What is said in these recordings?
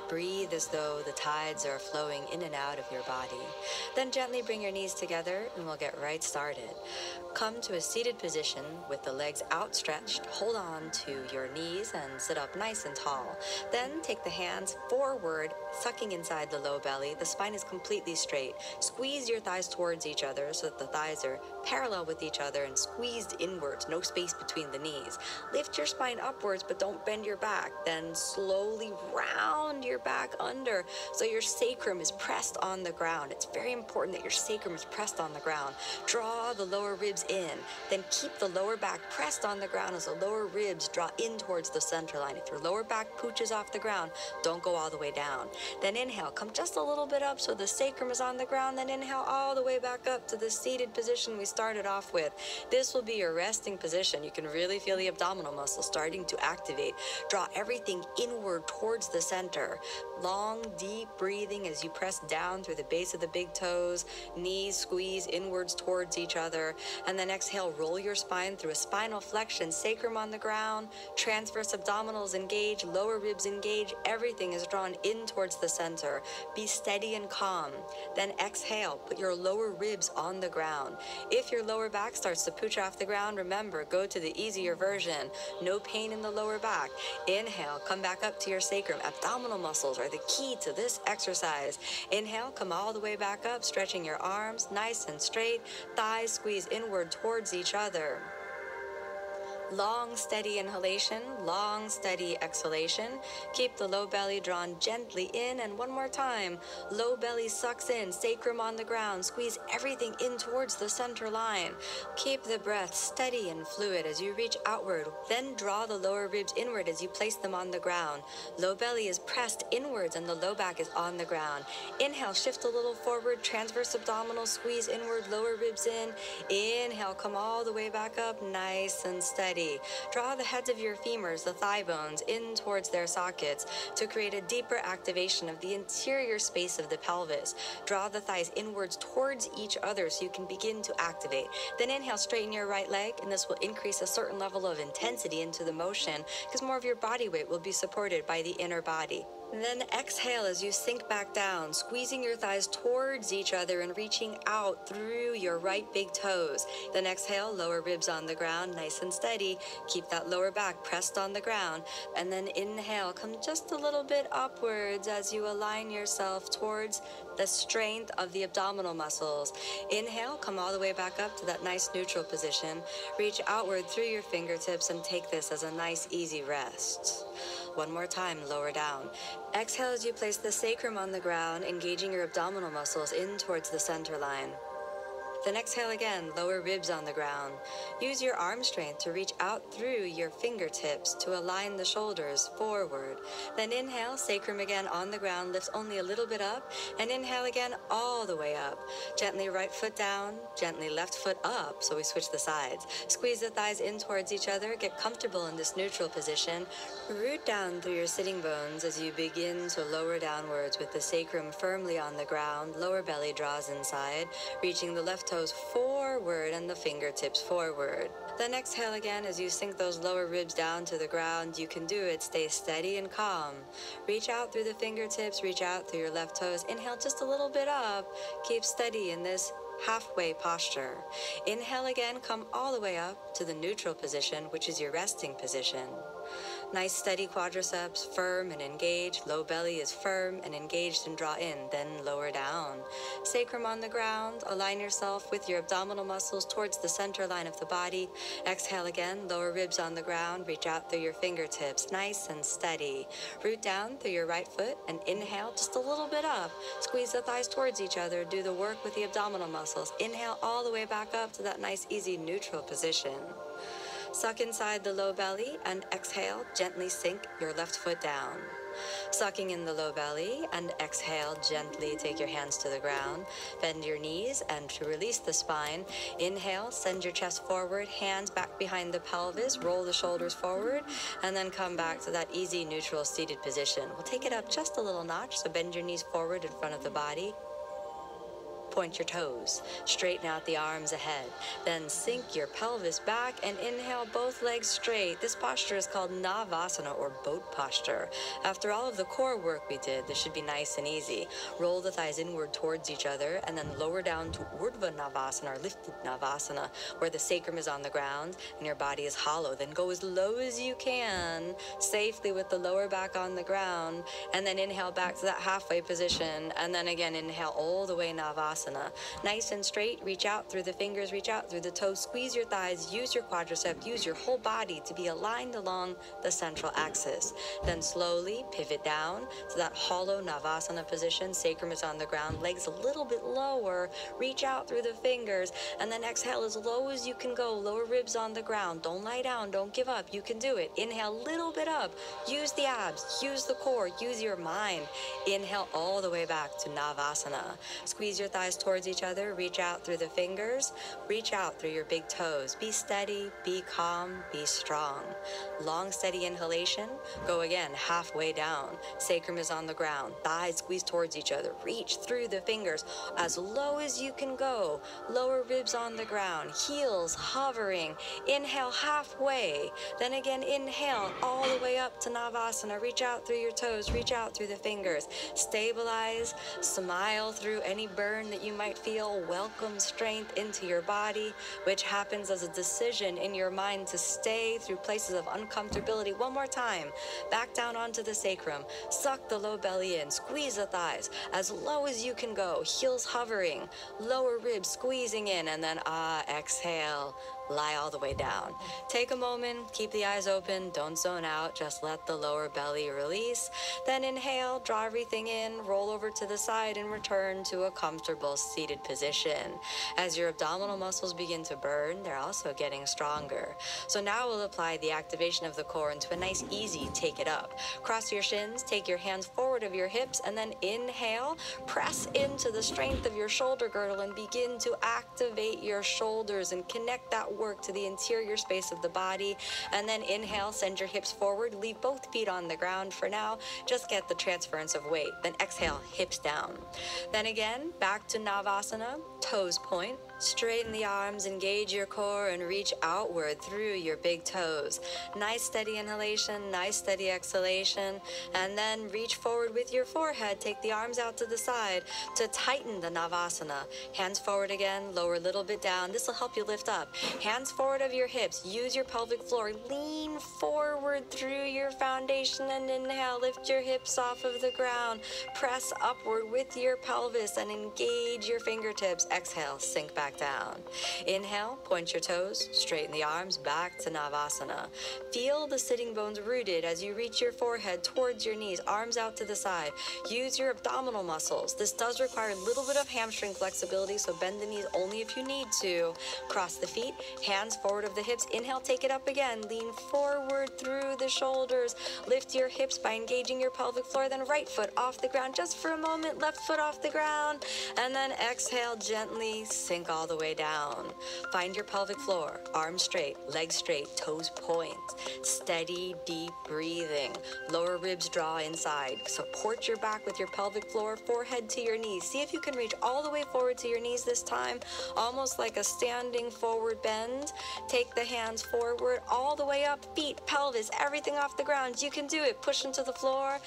Breathe as though the tides are flowing in and out of your body. Then gently bring your knees together and we'll get right started. Come to a seated position with the legs outstretched. Hold on to your knees and sit up nice and tall. Then take the hands forward, sucking inside the low belly. The spine is completely straight. Squeeze your thighs towards each other so that the thighs are parallel with each other and squeezed inwards, no space between the knees. Lift your spine upwards, but don't bend your back. Then slowly round your back under so your sacrum is pressed on the ground. It's very important that your sacrum is pressed on the ground. Draw the lower ribs in. Then keep the lower back pressed on the ground as the lower ribs draw in towards the center line. If your lower back pooches off the ground, don't go all the way down. Then inhale, come just a little bit up so the sacrum is on the ground. Then inhale all the way back up to the seated position we started off with. This will be your resting position. You can really feel the abdominal muscles starting to activate. Draw everything inward towards the center. Long, deep breathing as you press down through the base of the big toes, knees squeeze inwards towards each other, and then exhale, roll your spine through a spinal flexion, sacrum on the ground, transverse abdominals engage, lower ribs engage, everything is drawn in towards the center. Be steady and calm. Then exhale, put your lower ribs on the ground. If your lower back starts to pooch off the ground, remember, go to the easier version. No pain in the lower back. Inhale, come back up to your sacrum. Abdominal muscles are the key to this exercise. Inhale, come all the way back up, stretching your arms nice and straight. Thighs squeeze inward towards each other. Long, steady inhalation, long, steady exhalation. Keep the low belly drawn gently in, and one more time. Low belly sucks in, sacrum on the ground. Squeeze everything in towards the center line. Keep the breath steady and fluid as you reach outward. Then draw the lower ribs inward as you place them on the ground. Low belly is pressed inwards and the low back is on the ground. Inhale, shift a little forward, transverse abdominal, squeeze inward, lower ribs in. Inhale, come all the way back up, nice and steady. Draw the heads of your femurs, the thigh bones, in towards their sockets to create a deeper activation of the interior space of the pelvis. Draw the thighs inwards towards each other so you can begin to activate. Then inhale, straighten your right leg, and this will increase a certain level of intensity into the motion because more of your body weight will be supported by the inner body. Then exhale as you sink back down, squeezing your thighs towards each other and reaching out through your right big toes. Then exhale, lower ribs on the ground, nice and steady. Keep that lower back pressed on the ground. And then inhale, come just a little bit upwards as you align yourself towards the strength of the abdominal muscles. Inhale, come all the way back up to that nice neutral position. Reach outward through your fingertips and take this as a nice, easy rest. One more time, lower down. Exhale as you place the sacrum on the ground, engaging your abdominal muscles in towards the center line. Then exhale again, lower ribs on the ground. Use your arm strength to reach out through your fingertips to align the shoulders forward. Then inhale, sacrum again on the ground, lifts only a little bit up, and inhale again all the way up. Gently right foot down, gently left foot up, so we switch the sides. Squeeze the thighs in towards each other, get comfortable in this neutral position. Root down through your sitting bones as you begin to lower downwards with the sacrum firmly on the ground, lower belly draws inside, reaching the left toes forward and the fingertips forward. Then exhale again as you sink those lower ribs down to the ground. You can do it. Stay steady and calm. Reach out through the fingertips, reach out through your left toes. Inhale just a little bit up. Keep steady in this halfway posture. Inhale again, come all the way up to the neutral position, which is your resting position. Nice steady quadriceps, firm and engaged. Low belly is firm and engaged and draw in, then lower down. Sacrum on the ground. Align yourself with your abdominal muscles towards the center line of the body. Exhale again, lower ribs on the ground. Reach out through your fingertips, nice and steady. Root down through your right foot and inhale just a little bit up. Squeeze the thighs towards each other. Do the work with the abdominal muscles. Inhale all the way back up to that nice, easy, neutral position. Suck inside the low belly and exhale, gently sink your left foot down. Sucking in the low belly and exhale, gently take your hands to the ground. Bend your knees and to release the spine, inhale, send your chest forward, hands back behind the pelvis, roll the shoulders forward, and then come back to that easy neutral seated position. We'll take it up just a little notch, so bend your knees forward in front of the body. point your toes. Straighten out the arms ahead. Then sink your pelvis back and inhale both legs straight. This posture is called Navasana or boat posture. After all of the core work we did, this should be nice and easy. Roll the thighs inward towards each other and then lower down to Urdhva Navasana or lifted Navasana, where the sacrum is on the ground and your body is hollow. Then go as low as you can, safely with the lower back on the ground, and then inhale back to that halfway position, and then again inhale all the way Navasana. Nice and straight, reach out through the fingers, reach out through the toes, squeeze your thighs, use your quadricep, use your whole body to be aligned along the central axis. Then slowly pivot down to that hollow Navasana position, sacrum is on the ground, legs a little bit lower, reach out through the fingers, and then exhale as low as you can go, lower ribs on the ground. Don't lie down, don't give up, you can do it. Inhale a little bit up, use the abs, use the core, use your mind. Inhale all the way back to Navasana. Squeeze your thighs towards each other, reach out through the fingers, reach out through your big toes. Be steady, be calm, be strong. Long, steady inhalation. Go again, halfway down. Sacrum is on the ground, thighs squeeze towards each other, reach through the fingers as low as you can go. Lower ribs on the ground, heels hovering. Inhale halfway, then again inhale all the way up to Navasana. Reach out through your toes, reach out through the fingers. Stabilize, smile through any burn that you might feel. Welcome strength into your body, which happens as a decision in your mind to stay through places of uncomfortability. One more time, back down onto the sacrum. Suck the low belly in, squeeze the thighs as low as you can go. Heels hovering, lower ribs squeezing in, and then exhale. Lie all the way down. Take a moment, keep the eyes open, don't zone out, just let the lower belly release. Then inhale, draw everything in, roll over to the side and return to a comfortable seated position. As your abdominal muscles begin to burn, they're also getting stronger. So now we'll apply the activation of the core into a nice easy take it up. Cross your shins, take your hands forward of your hips, and then inhale, press into the strength of your shoulder girdle and begin to activate your shoulders and connect that work to the interior space of the body. And then inhale, send your hips forward, leave both feet on the ground for now, just get the transference of weight. Then exhale, hips down. Then again, back to Navasana, toes point. Straighten the arms, engage your core, and reach outward through your big toes. Nice steady inhalation, nice steady exhalation, and then reach forward with your forehead. Take the arms out to the side to tighten the Navasana. Hands forward again, lower a little bit down. This will help you lift up. Hands forward of your hips. Use your pelvic floor. Lean forward through your foundation and inhale. Lift your hips off of the ground. Press upward with your pelvis and engage your fingertips. Exhale, sink back down. Inhale, point your toes, straighten the arms, back to Navasana. Feel the sitting bones rooted as you reach your forehead towards your knees, arms out to the side. Use your abdominal muscles. This does require a little bit of hamstring flexibility, so bend the knees only if you need to. Cross the feet, hands forward of the hips. Inhale, take it up again. Lean forward through the shoulders. Lift your hips by engaging your pelvic floor, then right foot off the ground just for a moment, left foot off the ground, and then exhale, gently sink all the way down. Find your pelvic floor, arms straight, legs straight, toes point. Steady, deep breathing. Lower ribs draw inside. Support your back with your pelvic floor, forehead to your knees. See if you can reach all the way forward to your knees this time, almost like a standing forward bend. Take the hands forward, all the way up, feet, pelvis, everything off the ground. You can do it. Push into the floor,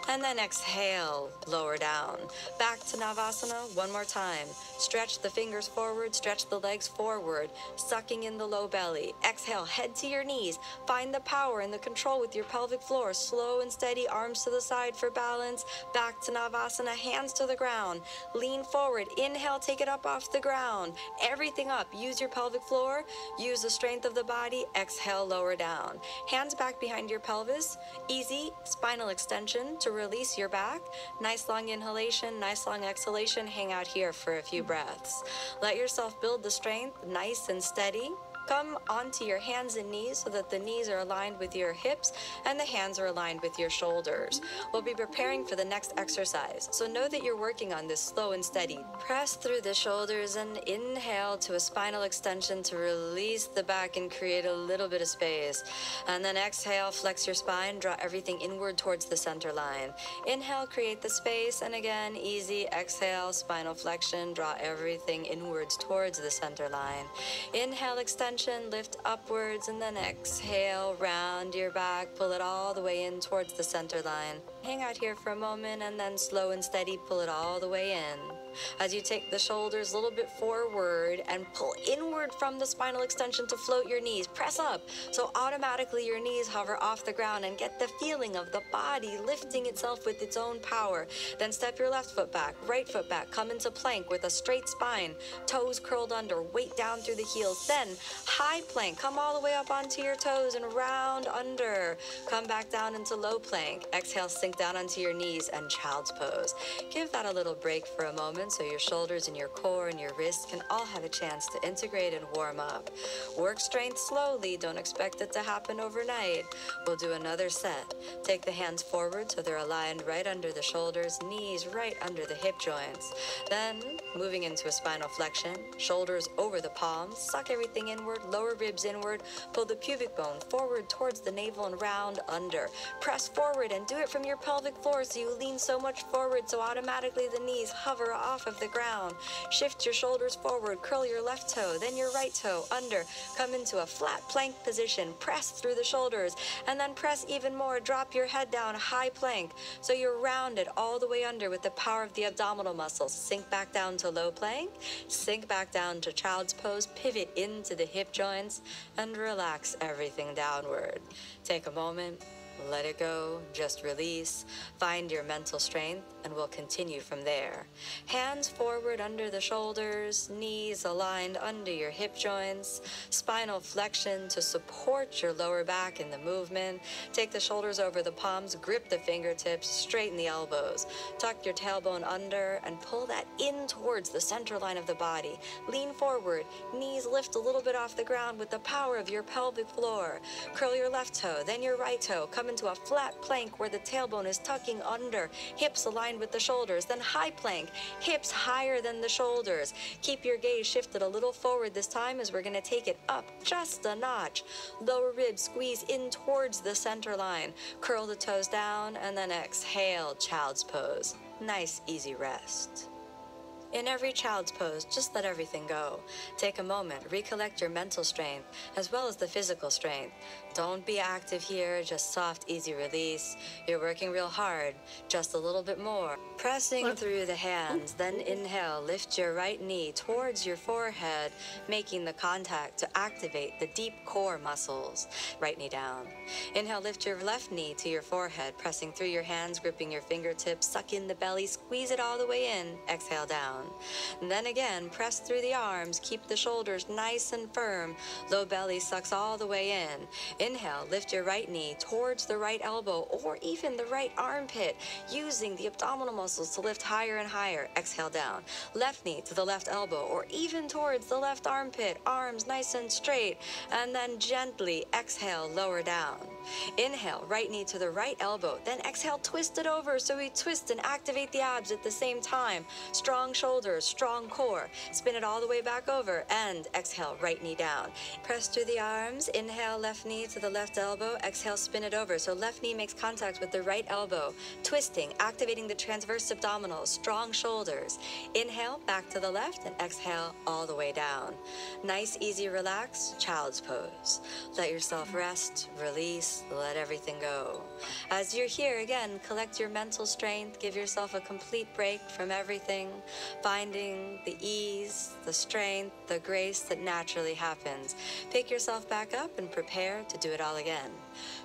and then exhale, lower down. Back to Navasana, one more time. Stretch the fingers forward, stretch the legs forward, sucking in the low belly. Exhale, head to your knees. Find the power and the control with your pelvic floor. Slow and steady, arms to the side for balance. Back to Navasana, hands to the ground. Lean forward. Inhale, take it up off the ground. Everything up. Use your pelvic floor. Use the strength of the body. Exhale, lower down. Hands back behind your pelvis. Easy spinal extension to release your back. Nice long inhalation, nice long exhalation. Hang out here for a few breaths. Let yourself build the strength, nice and steady. come onto your hands and knees so that the knees are aligned with your hips and the hands are aligned with your shoulders. We'll be preparing for the next exercise, so know that you're working on this slow and steady. Press through the shoulders and inhale to a spinal extension to release the back and create a little bit of space. And then exhale, flex your spine, draw everything inward towards the center line. Inhale, create the space, and again, easy. Exhale, spinal flexion, draw everything inwards towards the center line. Inhale, extension, lift upwards, and then exhale, round your back, pull it all the way in towards the center line. Hang out here for a moment, and then slow and steady, pull it all the way in. As you take the shoulders a little bit forward and pull inward from the spinal extension to float your knees, press up so automatically your knees hover off the ground and get the feeling of the body lifting itself with its own power. Then step your left foot back, right foot back, come into plank with a straight spine, toes curled under, weight down through the heels. Then high plank, come all the way up onto your toes and round under. Come back down into low plank. Exhale, sink down onto your knees and child's pose. Give that a little break for a moment so your shoulders and your core and your wrists can all have a chance to integrate and warm up. Work strength slowly, don't expect it to happen overnight. We'll do another set. Take the hands forward so they're aligned right under the shoulders, knees right under the hip joints. Then, moving into a spinal flexion, shoulders over the palms, suck everything inward, lower ribs inward, pull the pubic bone forward towards the navel and round under. Press forward and do it from your pelvic floor so you lean so much forward so automatically the knees hover off of the ground. Shift your shoulders forward, curl your left toe, then your right toe under. Come into a flat plank position, press through the shoulders, and then press even more. Drop your head down, high plank, so you're rounded all the way under with the power of the abdominal muscles. Sink back down to low plank, sink back down to child's pose, pivot into the hip joints, and relax everything downward. Take a moment. Let it go, just release, find your mental strength, and we'll continue from there. Hands forward under the shoulders, knees aligned under your hip joints, spinal flexion to support your lower back in the movement. Take the shoulders over the palms, grip the fingertips, straighten the elbows. Tuck your tailbone under and pull that in towards the center line of the body. Lean forward, knees lift a little bit off the ground with the power of your pelvic floor. Curl your left toe, then your right toe. Come into a flat plank where the tailbone is tucking under, hips aligned with the shoulders, then high plank, hips higher than the shoulders. Keep your gaze shifted a little forward this time as we're going to take it up just a notch. Lower ribs squeeze in towards the center line. Curl the toes down and then exhale, child's pose. Nice, easy rest. In every child's pose, just let everything go. Take a moment, recollect your mental strength, as well as the physical strength. Don't be active here, just soft, easy release. You're working real hard, just a little bit more. Pressing through the hands, then inhale, lift your right knee towards your forehead, making the contact to activate the deep core muscles. Right knee down. Inhale, lift your left knee to your forehead, pressing through your hands, gripping your fingertips, suck in the belly, squeeze it all the way in, exhale down. And then again, press through the arms, keep the shoulders nice and firm. Low belly sucks all the way in. Inhale, lift your right knee towards the right elbow or even the right armpit, using the abdominal muscles to lift higher and higher. Exhale down. Left knee to the left elbow or even towards the left armpit, arms nice and straight, and then gently exhale, lower down. Inhale, right knee to the right elbow, then exhale, twist it over so we twist and activate the abs at the same time. Strong shoulders, strong core. Spin it all the way back over and exhale, right knee down. Press through the arms. Inhale, left knee to the left elbow. Exhale, spin it over so left knee makes contact with the right elbow. Twisting, activating the transverse abdominals, strong shoulders. Inhale, back to the left, and exhale all the way down. Nice, easy, relax, child's pose. Let yourself rest, release, let everything go. As you're here again, collect your mental strength, give yourself a complete break from everything, finding the ease, the strength, the grace that naturally happens. Pick yourself back up and prepare to do it all again.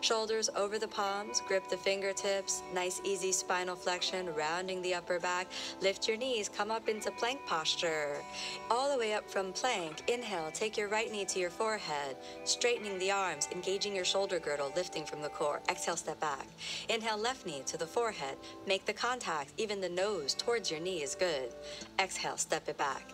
Shoulders over the palms, grip the fingertips, nice easy spinal flexion, rounding the upper back. Lift your knees, come up into plank posture. All the way up from plank, inhale, take your right knee to your forehead, straightening the arms, engaging your shoulder girdle, lifting from the core. Exhale, step back. Inhale, left knee to the forehead. Make the contact, even the nose towards your knee is good. Exhale, step it back.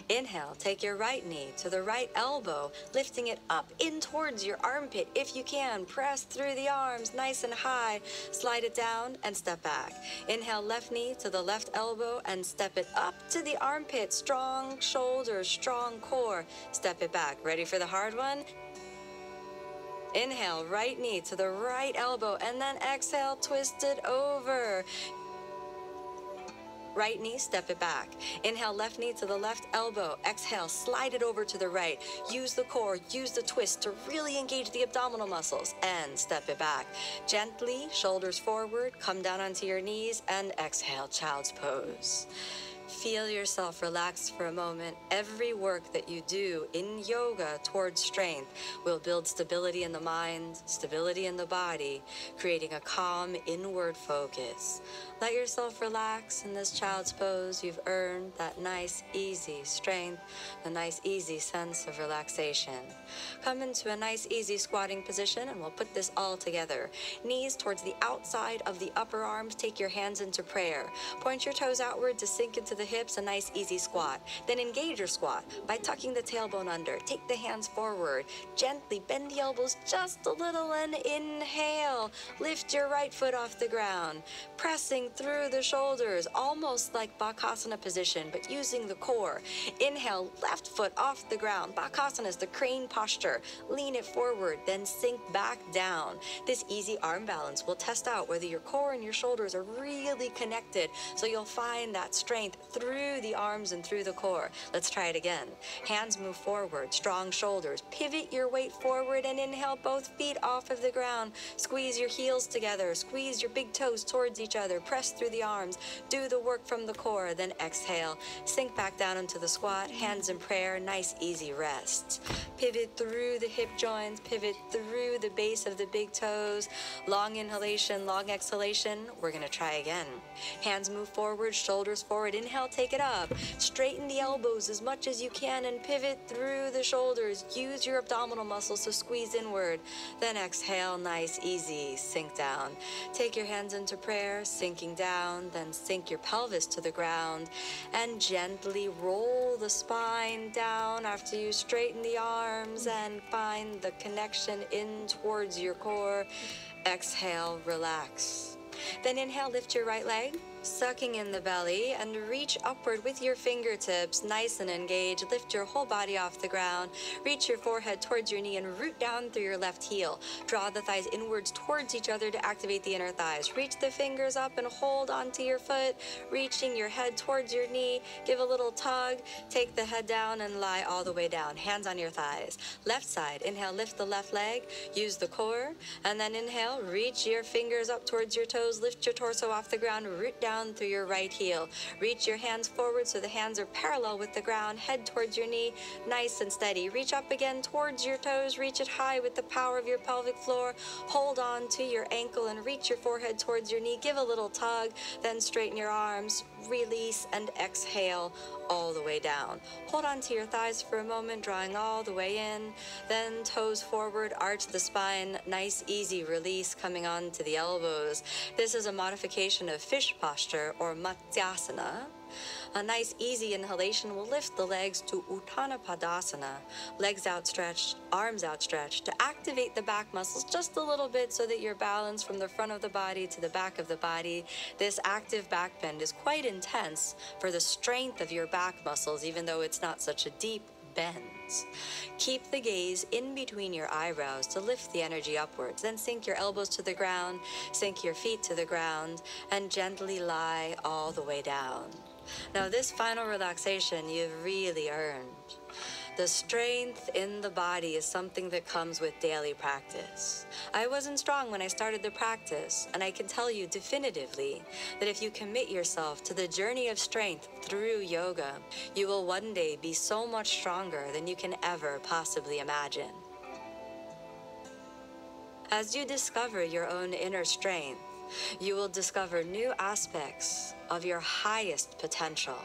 Inhale, take your right knee to the right elbow, lifting it up in towards your armpit if you can. Press through the arms nice and high. Slide it down and step back. Inhale, left knee to the left elbow and step it up to the armpit. Strong shoulders, strong core. Step it back. Ready for the hard one? Inhale, right knee to the right elbow, and then exhale, twist it over. Right knee, step it back. Inhale, left knee to the left elbow. Exhale, slide it over to the right. Use the core, use the twist to really engage the abdominal muscles, and step it back. Gently, shoulders forward, come down onto your knees, and exhale, child's pose. Feel yourself relax for a moment. Every work that you do in yoga towards strength will build stability in the mind, stability in the body, creating a calm inward focus. Let yourself relax in this child's pose. You've earned that nice, easy strength, a nice, easy sense of relaxation. Come into a nice, easy squatting position, and we'll put this all together. Knees towards the outside of the upper arms. Take your hands into prayer. Point your toes outward to sink into the hips, a nice, easy squat. Then engage your squat by tucking the tailbone under. Take the hands forward. Gently bend the elbows just a little and inhale. Lift your right foot off the ground. Pressing through the shoulders, almost like Bakasana position, but using the core. Inhale, left foot off the ground. Bakasana is the crane posture. Lean it forward, then sink back down. This easy arm balance will test out whether your core and your shoulders are really connected, so you'll find that strength through the arms and through the core. Let's try it again. Hands move forward, strong shoulders. Pivot your weight forward and inhale, both feet off of the ground. Squeeze your heels together. Squeeze your big toes towards each other. Press through the arms. Do the work from the core. Then exhale. Sink back down into the squat. Hands in prayer. Nice, easy rest. Pivot through the hip joints. Pivot through the base of the big toes. Long inhalation, long exhalation. We're going to try again. Hands move forward, shoulders forward. Inhale, take it up. Straighten the elbows as much as you can and pivot through the shoulders. Use your abdominal muscles to squeeze inward. Then exhale, nice, easy, sink down. Take your hands into prayer, sinking down, then sink your pelvis to the ground and gently roll the spine down after you straighten the arms and find the connection in towards your core. Exhale, relax. Then inhale, lift your right leg, sucking in the belly, and reach upward with your fingertips, nice and engaged. Lift your whole body off the ground. Reach your forehead towards your knee and root down through your left heel. Draw the thighs inwards towards each other to activate the inner thighs. Reach the fingers up and hold onto your foot, reaching your head towards your knee. Give a little tug. Take the head down and lie all the way down. Hands on your thighs. Left side, inhale, lift the left leg. Use the core. And then inhale, reach your fingers up towards your toes. Lift your torso off the ground. Root down through your right heel. Reach your hands forward so the hands are parallel with the ground. Head towards your knee, nice and steady. Reach up again towards your toes. Reach it high with the power of your pelvic floor. Hold on to your ankle and reach your forehead towards your knee. Give a little tug, then straighten your arms. Release and exhale all the way down. Hold on to your thighs for a moment, drawing all the way in. Then toes forward, arch the spine. Nice, easy release coming on to the elbows. This is a modification of fish posture or Matsyasana. A nice, easy inhalation will lift the legs to Uttana Padasana. Legs outstretched, arms outstretched to activate the back muscles just a little bit so that you're balanced from the front of the body to the back of the body. This active back bend is quite intense for the strength of your back muscles, even though it's not such a deep bend. Keep the gaze in between your eyebrows to lift the energy upwards. Then sink your elbows to the ground, sink your feet to the ground, and gently lie all the way down. Now this final relaxation you've really earned. The strength in the body is something that comes with daily practice. I wasn't strong when I started the practice, and I can tell you definitively that if you commit yourself to the journey of strength through yoga, you will one day be so much stronger than you can ever possibly imagine. As you discover your own inner strength, you will discover new aspects of your highest potential.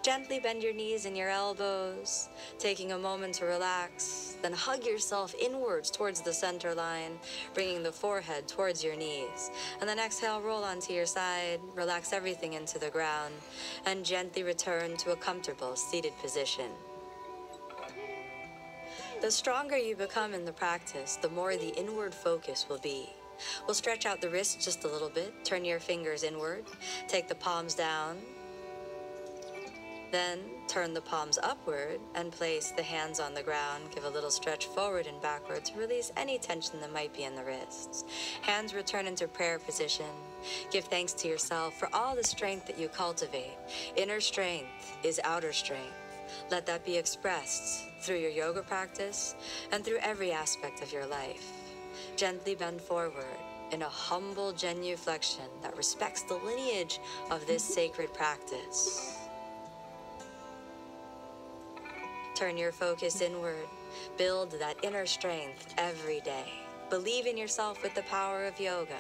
Gently bend your knees and your elbows, taking a moment to relax. Then hug yourself inwards towards the center line, bringing the forehead towards your knees. And then exhale, roll onto your side, relax everything into the ground, and gently return to a comfortable seated position. The stronger you become in the practice, the more the inward focus will be. We'll stretch out the wrists just a little bit, turn your fingers inward, take the palms down, then turn the palms upward and place the hands on the ground. Give a little stretch forward and backward to release any tension that might be in the wrists. Hands return into prayer position. Give thanks to yourself for all the strength that you cultivate. Inner strength is outer strength. Let that be expressed through your yoga practice and through every aspect of your life. Gently bend forward in a humble genuflection that respects the lineage of this sacred practice. Turn your focus inward. Build that inner strength every day. Believe in yourself with the power of yoga.